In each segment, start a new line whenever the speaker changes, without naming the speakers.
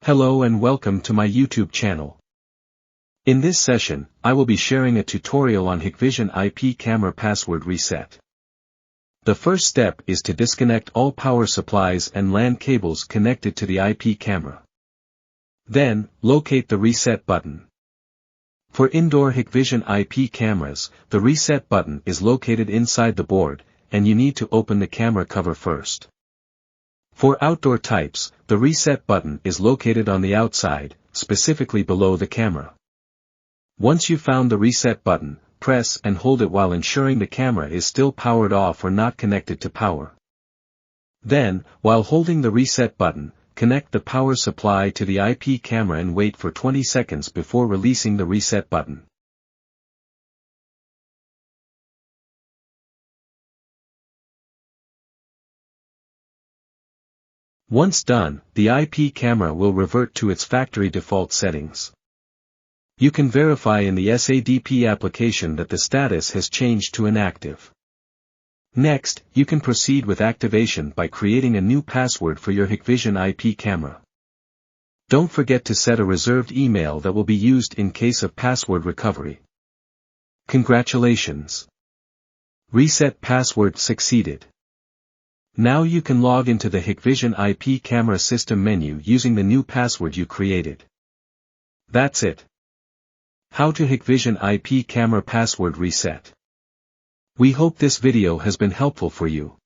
Hello and welcome to my YouTube channel. In this session, I will be sharing a tutorial on Hikvision IP camera password reset. The first step is to disconnect all power supplies and LAN cables connected to the IP camera. Then, locate the reset button. For indoor Hikvision IP cameras, the reset button is located inside the board, and you need to open the camera cover first. For outdoor types, the reset button is located on the outside, specifically below the camera. Once you've found the reset button, press and hold it while ensuring the camera is still powered off or not connected to power. Then, while holding the reset button, connect the power supply to the IP camera and wait for 20 seconds before releasing the reset button. Once done, the IP camera will revert to its factory default settings. You can verify in the SADP application that the status has changed to inactive. Next, you can proceed with activation by creating a new password for your Hikvision IP camera. Don't forget to set a reserved email that will be used in case of password recovery. Congratulations! Reset password succeeded. Now you can log into the Hikvision IP camera system menu using the new password you created. That's it. How to Hikvision IP camera password reset. We hope this video has been helpful for you.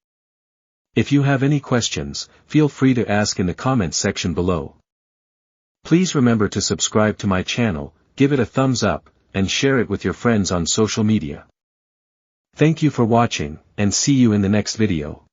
If you have any questions, feel free to ask in the comments section below. Please remember to subscribe to my channel, give it a thumbs up, and share it with your friends on social media. Thank you for watching, and see you in the next video.